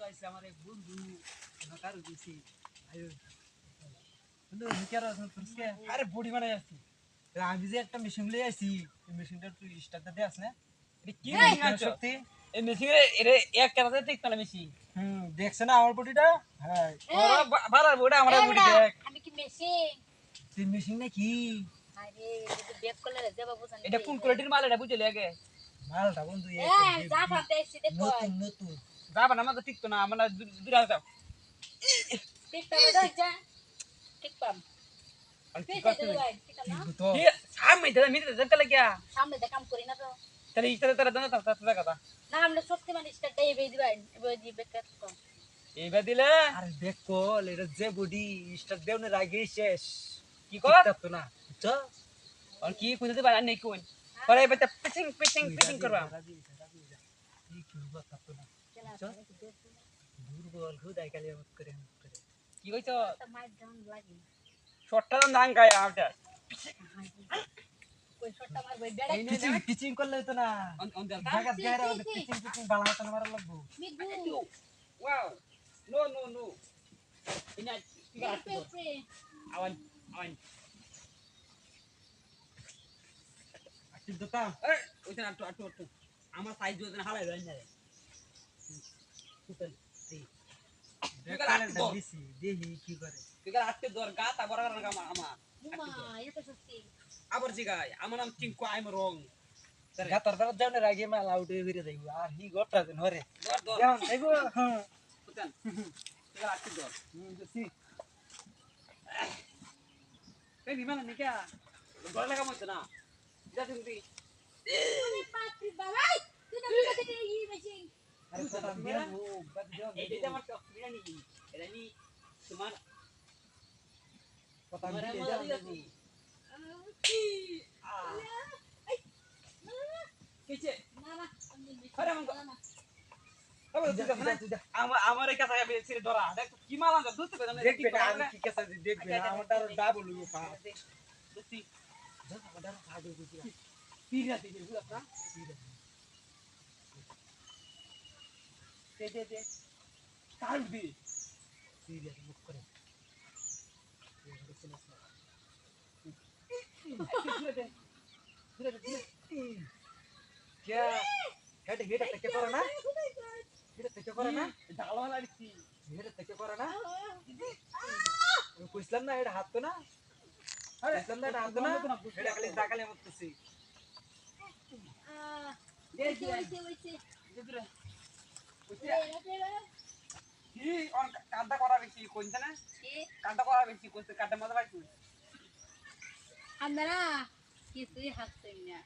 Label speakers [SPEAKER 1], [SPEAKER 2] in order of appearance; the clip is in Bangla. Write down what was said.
[SPEAKER 1] আইছে আমার এক বন্ধু কারো দিছি আয়ো বন্ধু নিকার তুরস্কে আরে বডি বানাই আসছি আমি যে একটা মেশিন লই আইছি এই মেশিনটা তুই স্টার্টটা দেস না এটা কি মেশিন আছে সত্যি
[SPEAKER 2] এই মেশিনে এরে এক কাটাতে ঠিক না মেশিন
[SPEAKER 1] দেখছ না আমার বডিটা হ্যাঁ
[SPEAKER 2] ওরা বাড়ার বড় আমরা বডি দেখ
[SPEAKER 3] আমি কি মেশিন
[SPEAKER 1] তুই মেশিন নাকি
[SPEAKER 3] আরে যদি ব্যাক করলে দেবা বুঝান
[SPEAKER 2] এটা কোন কোয়ালিটির মাল এটা বুঝলি আগে
[SPEAKER 1] মালটা বন্ধু
[SPEAKER 3] যা ভাবতে এসে দেখো
[SPEAKER 1] নতুন নতুন
[SPEAKER 2] যাবা না আমাদের ঠিক তো না আমরা দূরে যাও
[SPEAKER 3] ঠিক পাবে দরজা ঠিক পাম
[SPEAKER 2] আর কি
[SPEAKER 3] ঠিক
[SPEAKER 2] করতে
[SPEAKER 3] আছে ভাই ঠিক আছে না
[SPEAKER 1] তো
[SPEAKER 2] কি সামনে তো মিতে দেখতে লাগিয়া
[SPEAKER 3] সামনে দে কাম করি না তো
[SPEAKER 2] তাহলে ইস্তারে তারা দানা তা তা কথা
[SPEAKER 3] না আমরা সত্যি মানে স্টার্ট দেই বেই দিবেন এবার দি বেকার তো
[SPEAKER 2] এইবার দিলে
[SPEAKER 1] আরে দেখো এটা যে বডি স্টার্ট দেও না রাগে শেষ
[SPEAKER 2] কি কর
[SPEAKER 1] তো না বুঝছো
[SPEAKER 2] আর কি কইতে পারে নাই কোন পরে এবার পিচিং পিচিং পিচিং করবা
[SPEAKER 1] কি করবা তো না
[SPEAKER 3] চলা
[SPEAKER 1] দুর্বল খুদাই কালি মত করে
[SPEAKER 2] কি কইছো
[SPEAKER 3] তো মাইর ডাউন লাগি
[SPEAKER 2] শর্টটা দান গায় আউটা
[SPEAKER 3] কই শটটা মার বই বেড়া
[SPEAKER 1] পিচিং পিচিং করলে তো না
[SPEAKER 2] অন দেখ
[SPEAKER 1] জায়গা গায়রা পিচিং পিচিং বালা তো না মারা লাগবো
[SPEAKER 3] মিগু
[SPEAKER 2] ওয়াও নো নো নো ইনা ঠিক আছে
[SPEAKER 3] পেপে
[SPEAKER 2] আওয়ান আওয়ান
[SPEAKER 1] আচ্ছা দতা
[SPEAKER 2] এই ওইটা আটু আটু আটু আমার সাইজ যদি হালাই যায় না
[SPEAKER 1] কুতল এই
[SPEAKER 2] দেখালে
[SPEAKER 1] দিছি দেহি কি করে
[SPEAKER 2] ঠিক আছে আটকে দর গা তা বড় বড় গামা আমা
[SPEAKER 3] মুমা এটা সত্যি
[SPEAKER 2] আবার জিগাই আমার নাম চিঙ্কু আই এম রং
[SPEAKER 1] গাতর দার যাও না রাগে মাল আউট হইরে যাইবো আর হি গোটা দিন হরে
[SPEAKER 2] দর দর
[SPEAKER 1] যাও যাইবো হ্যাঁ
[SPEAKER 2] বুঝছেন ঠিক আছে আটকে দর
[SPEAKER 1] দিছি
[SPEAKER 2] এই বিমান নিকা দর লাগা মত না যা তুমি
[SPEAKER 3] আরে পাত্রি বাবাই তুই তো বিকাতে এই মেশিন
[SPEAKER 1] আরে কথা দিয়া ও বাদ দাও
[SPEAKER 2] এইটা আমার অসুবিধা নেই এটা আমি তোমার
[SPEAKER 1] কথা
[SPEAKER 2] তোমার
[SPEAKER 1] দিয়া
[SPEAKER 2] মজা
[SPEAKER 1] যাও
[SPEAKER 2] দিছি কিছে
[SPEAKER 3] না না আমি
[SPEAKER 2] আরে মঙ্গ
[SPEAKER 3] না
[SPEAKER 2] আমার এই কাছে আমি ছেড়ে ধরা দেখ কি মাল আনছ দুধ পেলাম না
[SPEAKER 1] দেখবে না আমি কি কাছে দেখবে না আমারটা ডাবল হইবো পা
[SPEAKER 2] দুধি
[SPEAKER 1] যা আমারটা ভাগে বুঝি
[SPEAKER 2] পিরা দিবি বুঝছ না দে কাল দি
[SPEAKER 1] সিরিয়াস মুখ করে क्या हेड हेड तक करो ना हेड तक करो ना
[SPEAKER 2] ডালো লাগছি
[SPEAKER 1] हेड तक करो ना पुछलाम ना हेड हाथ तो ना पुछलाम ना हाथ तो ना हेड खाली दागाले मत तुसी
[SPEAKER 2] দে
[SPEAKER 3] ওইছে
[SPEAKER 2] দে
[SPEAKER 3] ওইছে
[SPEAKER 2] দে
[SPEAKER 3] ওইছে
[SPEAKER 2] কি অন কাদা করা বেশি কোনটা না
[SPEAKER 3] কি
[SPEAKER 2] কাদা করা বেশি কোনটা কাদা মজা পাইছি
[SPEAKER 3] আমরা কিছুই হাসতেই না